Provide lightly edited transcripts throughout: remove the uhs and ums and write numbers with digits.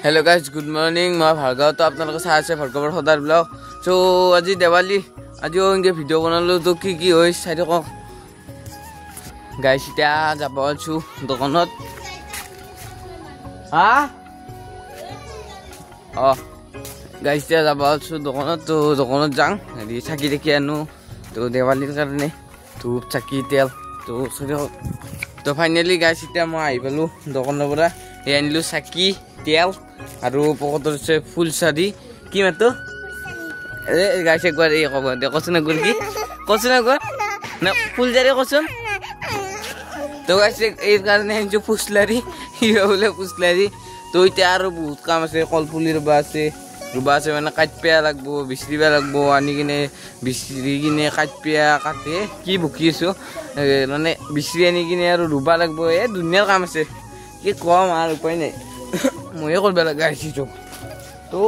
Hello guys, good morning. मैं भार्गव तो आप लोगों के साथ से भार्गव सदार ब्लॉग. So आज दिवाली आज वो इनके वीडियो बना लो तो की हो इस साइड को guys इतना जब आज शू दुकानों हाँ guys इतना जब आज शू दुकानों जांग ये चाकी देखिए अनु तो दिवाली करने तो चाकी तेल तो सो तो फाइनली guys इतना मैं आई बोलूँ दुकानों बड़ा ये अनिलू चाकी तेल আৰু পকতৰ সে ফুল সাদি কি মাতো এ গাইস একবার এই কব দে কছন গুর কি কছন গুর না ফুল জারে কছন তো গাইস এই কারণে যে ফুসলারি ইয়া বলে ফুসলারি তো ইতে আর বহুত কাম আছে কলপুলির রুবা আছে মানে কাটপিয়া লাগবো বিছরিবা লাগবো আনি কিনে বিছরি কিনে কাটপিয়া কাটে কি বুকিছো মানে বিছরি আনি কিনে আর রুবা লাগবো এ দুনিয়ার কাম আছে কি কম আর উপায় নাই মই করব লাগা আইছো তো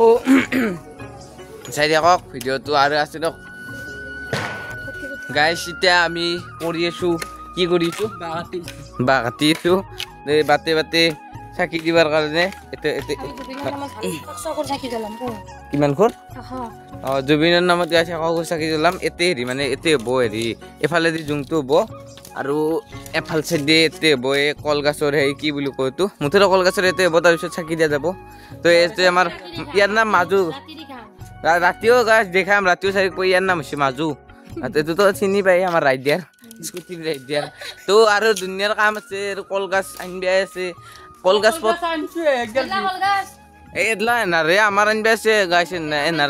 চাই দেখক ভিডিওটো আৰু আছে দক গাইস ইটা আমি কৰি আছো কি কৰিছো বাগাতিছো বাতে বাতে চাকি দিবাৰ কাৰণে এতে এতে চাকি দিলাম কিমান খৰ জুবিনৰ নামত গাইছে কাগজ চাকি দিলাম এতে হেৰি মানে এতে হব হেৰি এফালে দি জুংটো হব আৰু এফাল সাইডে এতে বয়ে কলগাছৰ হে কি বুলি কয় তো মুঠৰ কলগাছৰ এতে হব তাৰ পিছত চাকি দিয়া যাব তো এতে আমাৰ ইয়াৰ নাম মাজু ৰাতিও গাছ দেখাম ৰাতিও চাই কই ইয়াৰ নাম হৈছে মাজু এতে তো চিনি পাই আমাৰ ৰাইডিয়াৰ স্কুটি ৰাইডিয়াৰ তো আৰু দুনিয়াৰ কাম আছে আৰু কলগাছ আনবে আছে কলগাছ আনছে একদম এদলা না রে আমার আনবে আছে গাছ না না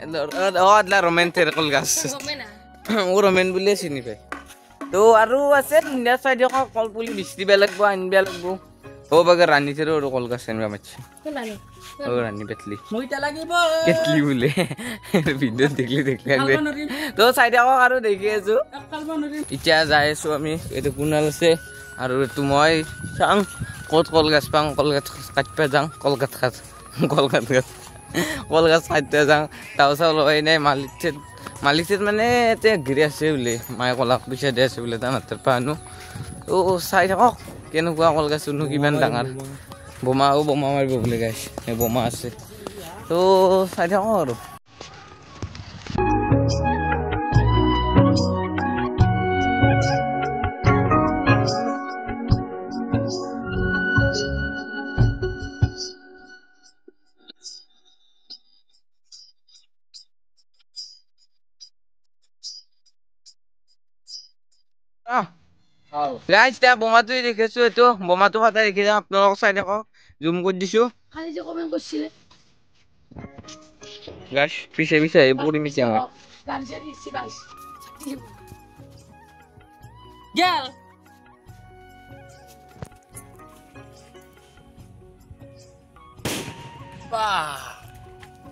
এদলা রোমান্টিক কলগাছ ও রোমান বলে চিনি পাই তো আৰু আছে দুনিয়া সাইড কলপুলি বিছৰিবা লাগব আনবা লাগব ও বাগে ৰানী থেৰ আৰু কলগাছ আনবা মাছি ও ৰানী বেটলি মইটা লাগিব কেটলি বলে ভিডিও দেখলি তো সাইড আৰু দেখি আছো ইটা যাই আছো আমি এটো কুনাল আছে আৰু এটো মই চাং কত কলগাছ পাং কলগাছ কাটপা যাং কলগাছ কাটতে যাং তাওসা লই নাই মালিকত মানে তে গিৰি আছে বলে মাই কলাক পিছে দে আছে বলে তানাতৰ পানো ও চাই থাকক কেনেকুৱা কলগাছনো কিমান ডাঙৰ বোমা মাৰিব বলে গাইছ এ বোমা আছে তো চাই থাকক আৰু গাইস তা বোমাটো দেখিছো এটো বোমাটো কথা দেখি যাম আপোনালোক চাই দেখক জুম কৰি দিছো খালি যে কমেন্ট কৰিছিলে গাইস পিছে এই পুরি মিছে আমার গানছে দিছি গাইস গেল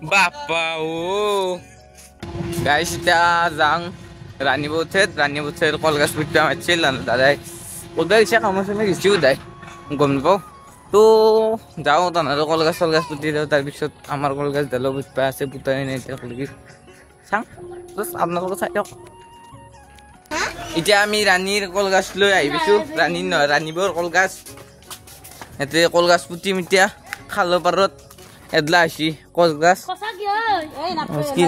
বাপ্পা ও গাইস তা যাং রানী বুথের কলগাছ পিঠা মারছিল না দাদাই ওদের ইচ্ছা কামড় সঙ্গে গেছিও দেয় গম নাপাও তো যাও তানারও কলগাছ পুতি দাও তাৰপিছত আমাৰ কলগাছ ডালো পিঠা আছে পুতাই নাই এতিয়া কলগি চাং বস আপোনালোকে চাই দিয়ক এতিয়া আমি ৰাণীৰ কলগাছ লৈ আহিছো ৰাণীৰ নহয় ৰাণীবৰ কলগাছ এতে কলগাছ পুতি মিতিয়া খালো পাৰত এদলা আছি কলগাছ কি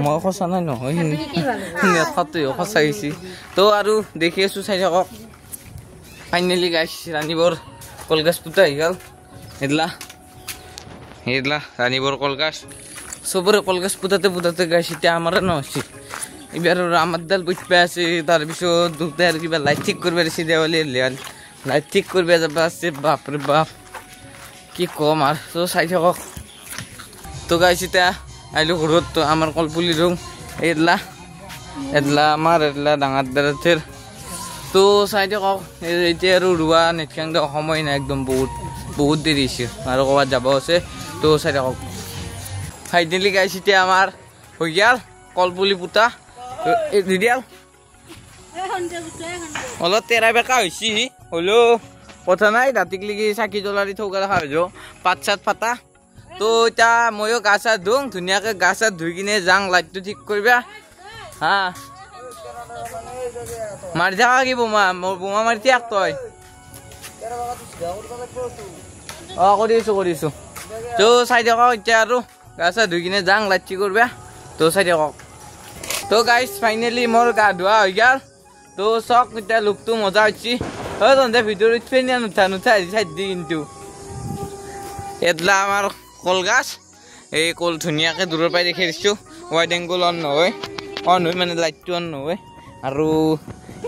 মই খচা নাই নহয় খচাইছি তো আৰু দেখি আছো চাই থাকক ফাইনেলি গাইছ ৰাণীবৰ কলগাছ পুতা আহি গ'ল এদলা ৰাণীবৰ কলগাছ চবৰে কলগাছ পুতাতে গাইছ এতিয়া আমাৰ নহৈছে এইবাৰ আমাৰ দাল পুতপা আছে তাৰপিছত দুটা আৰু কিবা লাইট ঠিক কৰিব দিছে দেৱালী লাইট ঠিক কৰিব যাব আছে বাপৰে বাপ কি কম আৰ তো চাই থাকক তো গাইছ এতিয়া আইলো ঘৰত তো আমাৰ কলপুলি ৰুম এদলা আমাৰ এদলা ডাঙৰ দাঁতেৰ তো চাই থাকক এতিয়া আৰু ৰুৱা নেটখাং দিয়ক সময় নাই একদম বহুত দেৰি হৈছে আৰু ক'ৰবাত যাব আছে তো চাই থাকক ফাইনেলি গাইছ এতিয়া আমাৰ হৈ গ'ল কলপুলি পুতা দিদিয়াল অলপ তেৰা বেকা হৈছে হ'লেও কথা নাই ৰাতিক লাগি চাকি জ্বলাৰি থৌকা দেখা হৈ যাওঁ পাত চাত ফাটা তো এতিয়া ময়ো গা চা ধুওঁ ধুনীয়াকৈ গা চা ধুই কিনে যাং লাইটটো ঠিক কৰিবা হা মাৰি থাকা কি বোমা মাৰি থাক তই অঁ কৰিছোঁ তো চাই থাকক এতিয়া আৰু গা চা ধুই কিনে যাওঁ লাচ্ছি কৰবা তো চাই থাকক তো গাইজ ফাইনেলি মোৰ গা ধোৱা হৈ গ'ল তো চাওক এতিয়া লুকটো মজা হৈছে হয় তহঁতে ভিডিঅ'ত উঠবে নে নুঠা চাই দি কিন্তু এডলা আমাৰ কলগাছ এই কল ধুনীয়াকৈ দূৰৰ পৰাই দেখি দিছোঁ ৱাইড এংগল অন নহয় অন হয় মানে লাইটটো অন নহয় আৰু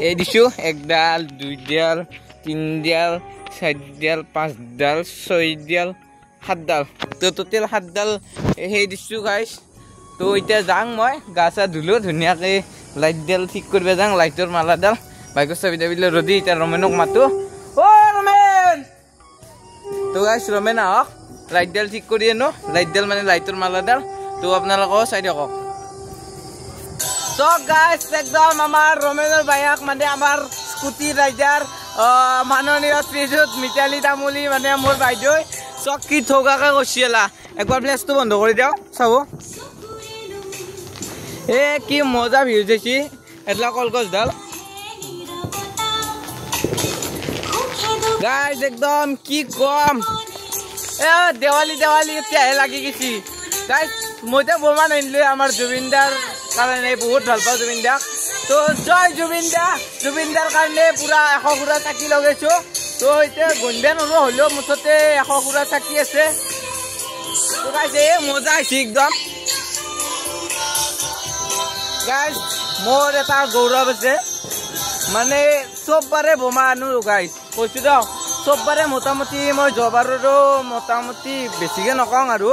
এই দিছোঁ 1 ডাল 2 ডাল 3 ডাল 4 ডাল 5 ডাল 6 ডাল 7 ডাল তো টোটেল 7 ডাল সেই দিছোঁ গাইজ তো এতিয়া যাওঁ মই গা চা ধুলোঁ ধুনীয়াকৈ লাইটডাল ঠিক কৰিব যাওঁ লাইটৰ মালাডাল বাইকৰ চাবি দাবিলে ৰদি এতিয়া ৰমেনক মাতো অ' ৰমেন তো গাইজ ৰমেন আহক লাইটডাল ঠিক কৰি আনো লাইটডাল মানে লাইটৰ মালাডাল তো আপোনালোকেও চাই দিয়ক তো গাইজ একদম আমাৰ ৰমেনৰ বাইক মানে আমাৰ স্কুটি ৰাইডাৰ মাননীয় শ্ৰীযুত মিতালী তামুলী মানে মোৰ বাইদেউ চক কি ঠগাকে কৈছিলা একবাৰ প্লেচটো বন্ধ কৰি দিয়ক চাব এ কি মজা ভিউ দিছি এটলা কলগছডাল গাইজ একদম কি কম এ দেৱালী এতিয়াহে লাগি গেছি গাইজ মইতো বৰমান আনিলো আমাৰ জুবিনদাৰ কাৰণে বহুত ভাল পাওঁ জুবিনদাক তো জয় জুবিনদাৰ কাৰণে পুৰা 100 খুৰা চাকি লগাইছোঁ তো এতিয়া গন্ধে নলো হ'লেও মুঠতে 100 খুৰা চাকি আছে তো গাইজ এই মজা হৈছে একদম গাইজ মোৰ এটা গৌৰৱ আছে মানে চববাৰে বোমা আনো গাইজ কৈছোঁ দিয়ক চববাৰে মোটামুটি মই যোৱাবাৰৰো মোটামুটি বেছিকৈ নকওঁ আৰু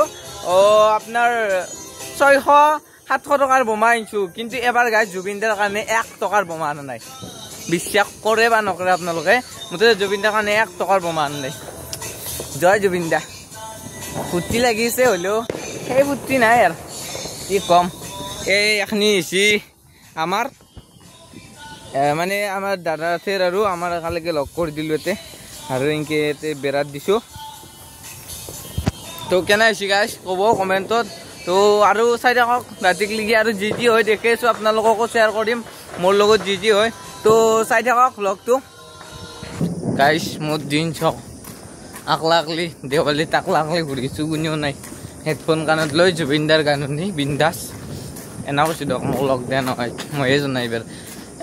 আপোনাৰ 600-700 টকাৰ বোমা আনিছোঁ কিন্তু এবাৰ গাইজ জুবিনদাৰ কাৰণে 1 টকাৰ বোমা আনা নাই বিশ্বাস কৰে বা নকৰে আপোনালোকে মুঠতে জুবিনদাৰ কাৰণে 1 টকাৰ বোমা আনা নাই জয় জুবিনদা ফূৰ্তি লাগিছে হ'লেও সেই ফূৰ্তি নাই আৰু কি ক'ম এই এখনি হৈছে আমাৰ মানে আমাৰ দাদাহঁতৰ আৰু আমাৰ একেলগে লগ কৰি দিলোঁ ইয়াতে আৰু এনেকৈ ইয়াতে বেৰাত দিছোঁ তো কেনে হৈছে গাইজ ক'ব কমেণ্টত তো আৰু চাই থাকক ৰাতিলৈকে আৰু যি হয় দেখি আছোঁ আপোনালোককো শ্বেয়াৰ কৰিম মোৰ লগত যি হয় তো চাই থাকক ব্লগটো গাইজ মোৰ দিন চাওক আকলি দেৱালী তাকলি ঘূৰিছোঁ কোনেও নাই হেডফোন কাণত লৈ জুবিনদাৰ গান শুনি বিন্দাছ এনে কৈছোঁ দিয়ক মোক লগ দিয়া নহয় ময়ে জনাই এইবাৰ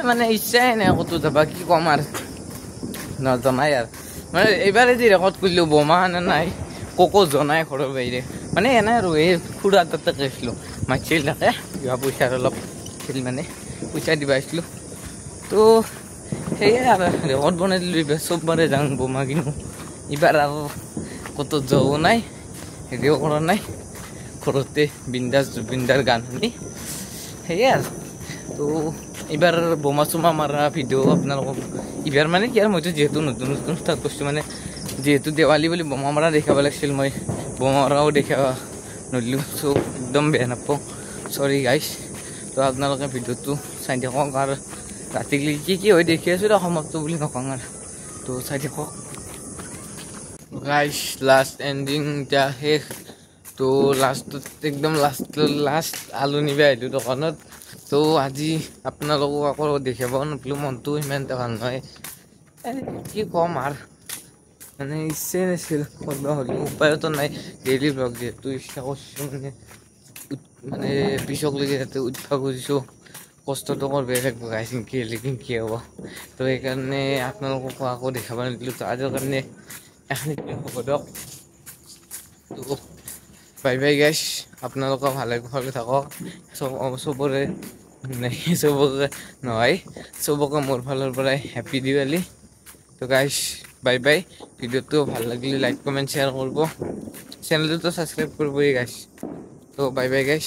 মানে ইচ্ছাই নাই ক'তো যাবা কি ক'ম আৰু নজনাই আৰু মানে এইবাৰে যি ৰেকৰ্ড কৰিলোঁ বোমা আনা নাই কোকো জনাই ঘৰৰ বাহিৰে মানে এনে আৰু এই খুৰা তাতে গৈছিলোঁ মাতিছিল থাকে কিবা পইচাৰ অলপ আছিল মানে পইচা দিব আহিছিলোঁ তো সেয়াই আৰু ৰেকৰ্ড বনাই দিলোঁ এইবাৰ চববাৰে যাওঁ বোমা কিনো এইবাৰ আৰু ক'তো যোৱাও নাই হেৰিও কৰা নাই ঘৰতে বিন্দাছ জুবিনদাৰ গান শুনি সেয়াই আৰু তো এইবাৰ বোমা চোমা মাৰা ভিডিঅ' আপোনালোকক এইবাৰ মানে কি আৰু মইতো যিহেতু নতুন ষ্টাৰ্ট কৰিছোঁ মানে যিহেতু দেৱালী বুলি বোমা মাৰা দেখাব লাগিছিল মই বোমা মাৰাও দেখাব নদিলোঁ চ' একদম বেয়া নাপাওঁ চৰি গাইজ তো আপোনালোকে ভিডিঅ'টো চাই থাকক আৰু ৰাতিলৈকে কি হয় দেখি আছোঁ সমাপ্ত বুলি নকওঁ আৰু তো চাই থাকক গাইজ লাষ্ট এণ্ডিং এতিয়া শেষ তো লাষ্টত একদম লাষ্ট আলু নিব আহিলোঁ দোকানত তো আজি আপোনালোকক আকৌ দেখাব নাপালোঁ মনটো ইমান এটা ভাল নহয় কি ক'ম আৰু মানে ইচ্ছাই নাছিল কৰিব হ'লেও উপায়তো নাই ডেইলি ব্লগ যিহেতু ইচ্ছা কৰিছোঁ মানে পিছকলৈকে যাতে উঠিব খুজিছোঁ কষ্টটো কৰিব লাগিব গাইজ কি হ'ব তো সেইকাৰণে আপোনালোকক আকৌ দেখাব নিদিলোঁ তো আজিৰ কাৰণে এখনি হ'ব দিয়ক তো বাই বাই গাইজ আপোনালোকক ভালে থাকক চবৰে চবকে নহয় চবকে মোৰ ফালৰ পৰাই হেপী দিৱালী তো গাইজ বাই বাই ভিডিঅ'টো ভাল লাগিলে লাইক কমেণ্ট শ্বেয়াৰ কৰিব চেনেলটো ছাবস্ক্ৰাইব কৰিবই গাইজ তো বাই বাই গাইজ